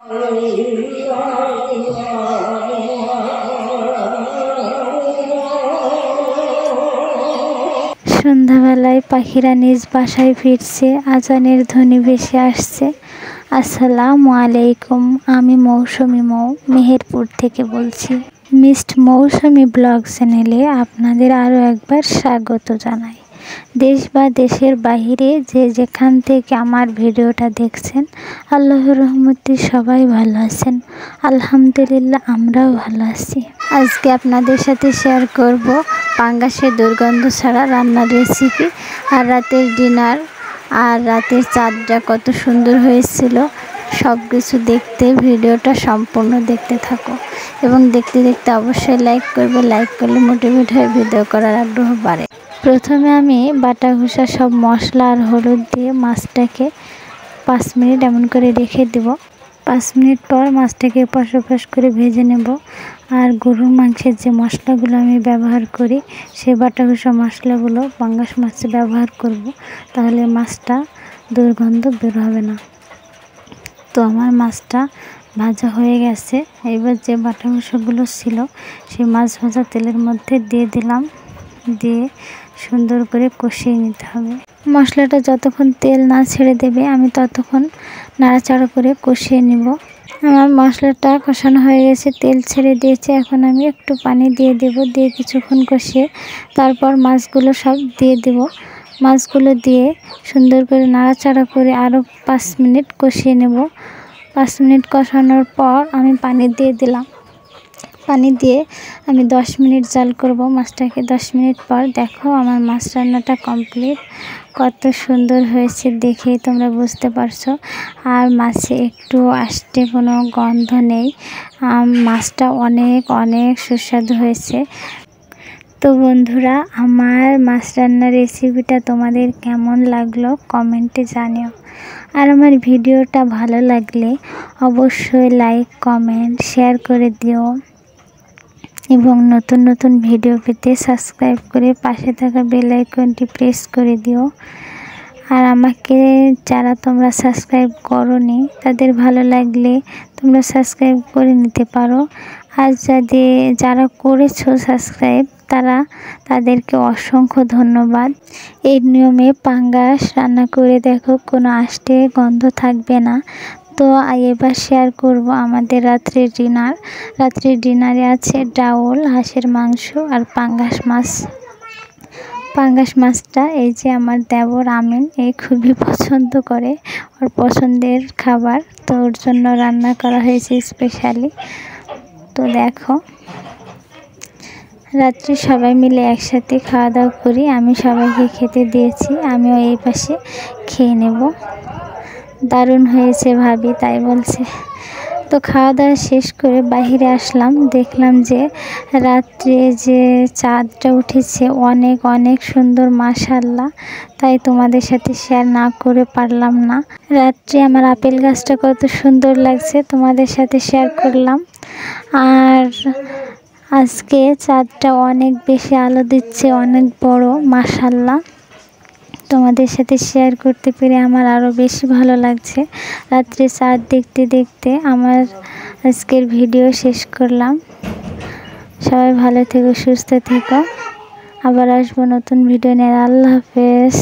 সন্ধ্যাবেলায় পাখিরা নিজ বাসায় ফিরছে, আজানের ধ্বনি ভেসে আসছে। আসসালামু আলাইকুম, আমি মৌসুমী মেহেরপুর থেকে বলছি। মিস্ট মৌসুমী ব্লগ চ্যানেলে আপনাদের আরও একবার স্বাগত জানাই। দেশ বা দেশের বাহিরে যে যেখান থেকে আমার ভিডিওটা দেখছেন, আল্লাহর রহমতে সবাই ভালো আছেন। আলহামদুলিল্লাহ, আমরাও ভালো আছি। আজকে আপনাদের সাথে শেয়ার করব পাঙ্গাসের দুর্গন্ধ ছাড়া রান্নার রেসিপি, আর রাতের ডিনার, আর রাতের চাঁদটা কত সুন্দর হয়েছিল। সব কিছু দেখতে ভিডিওটা সম্পূর্ণ দেখতে থাকো, এবং দেখতে দেখতে অবশ্যই লাইক করবে। লাইক করলে মোটিভেট হয়ে ভিডিও করার আগ্রহ বাড়ে। প্রথমে আমি বাটা ঘষা সব মশলা আর হলুদ দিয়ে মাছটাকে 5 মিনিট এমন করে রেখে দেব। 5 মিনিট পর মাছটাকে এপাশ ওপাশ করে ভেজে নেব। আর গরুর মাংসের যে মশলাগুলো আমি ব্যবহার করি, সেই বাটা ঘষা মশলাগুলো পাঙ্গাস মাছে ব্যবহার করব, তাহলে মাছটা দুর্গন্ধ বের হবে না। তো আমার মাছটা ভাজা হয়ে গেছে। এবার যে বাটা ঘষাগুলো ছিল সেই মাছ ভাজা তেলের মধ্যে দিয়ে দিলাম, দিয়ে সুন্দর করে কষিয়ে নিতে হবে। মশলাটা যতক্ষণ তেল না ছেড়ে দেবে আমি ততক্ষণ নাড়াচাড়া করে কষিয়ে নিব। আমার মশলাটা কষানো হয়ে গেছে, তেল ছেড়ে দিয়েছে। এখন আমি একটু পানি দিয়ে দেব, দিয়ে কিছুক্ষণ কষিয়ে তারপর মাছগুলো সব দিয়ে দেব। মাছগুলো দিয়ে সুন্দর করে নাড়াচাড়া করে আরও 5 মিনিট কষিয়ে নেব। 5 মিনিট কষানোর পর আমি পানি দিয়ে দিলাম। পানি দিয়ে আমি 10 মিনিট জাল করব মাছটাকে। 10 মিনিট পর দেখো আমার মাছ রান্নাটা কমপ্লিট। কত সুন্দর হয়েছে দেখেই তোমরা বুঝতে পারছো। আর মাছে একটু আষ্টে কোনো গন্ধ নেই। মাছটা অনেক অনেক সুস্বাদু হয়েছে। তো বন্ধুরা, আমার মাছ রান্নার রেসিপিটা তোমাদের কেমন লাগলো কমেন্টে জানিও। আর আমার ভিডিওটা ভালো লাগলে অবশ্যই লাইক, কমেন্ট, শেয়ার করে দিও, এবং নতুন নতুন ভিডিও পেতে সাবস্ক্রাইব করে পাশে থাকা বেল আইকনটি প্রেস করে দিও। আর আমাকে যারা তোমরা সাবস্ক্রাইব করোনি, তাদের ভালো লাগলে তোমরা সাবস্ক্রাইব করে নিতে পারো। আর যারা করেছো সাবস্ক্রাইব, তাদেরকে অসংখ্য ধন্যবাদ। এই নিয়মে পাঙ্গাস রান্না করে দেখো, কোনো আষ্টে গন্ধ থাকবে না। তো এবার শেয়ার করব আমাদের রাত্রের ডিনার। রাত্রের ডিনারে আছে ডাউল, হাঁসের মাংস আর পাঙ্গাস মাছ। পাঙ্গাস মাছটা এই যে আমার দেবর আমিন খুবই পছন্দ করে, ওর পছন্দের খাবার, তো ওর জন্য রান্না করা হয়েছে স্পেশালি। তো দেখো, রাত্রে সবাই মিলে একসাথে খাওয়া দাওয়া করি। আমি সবাইকে খেতে দিয়েছি, আমিও এই পাশে খেয়ে নেব। দারুণ হয়েছে ভাবি তাই বলছে। তো খাওয়া দাওয়া শেষ করে বাইরে আসলাম, দেখলাম যে রাত্রে যে চাঁদটা উঠেছে অনেক অনেক সুন্দর, মাশাআল্লাহ। তাই তোমাদের সাথে শেয়ার না করে পারলাম না। রাত্রে আমার আপেল গাছটা কত সুন্দর লাগছে, তোমাদের সাথে শেয়ার করলাম। আর আজকে চাঁদটা অনেক বেশি আলো দিচ্ছে, অনেক বড়, মাশাআল্লাহ। তোমাদের সাথে শেয়ার করতে পেরে আমার আরও বেশি ভালো লাগছে। রাত্রে চাঁদ দেখতে দেখতে আমার আজকের ভিডিও শেষ করলাম। সবাই ভালো থেকো, সুস্থ থেকো। আবার আসবো নতুন ভিডিও নিয়ে। আল্লাহ হাফেজ।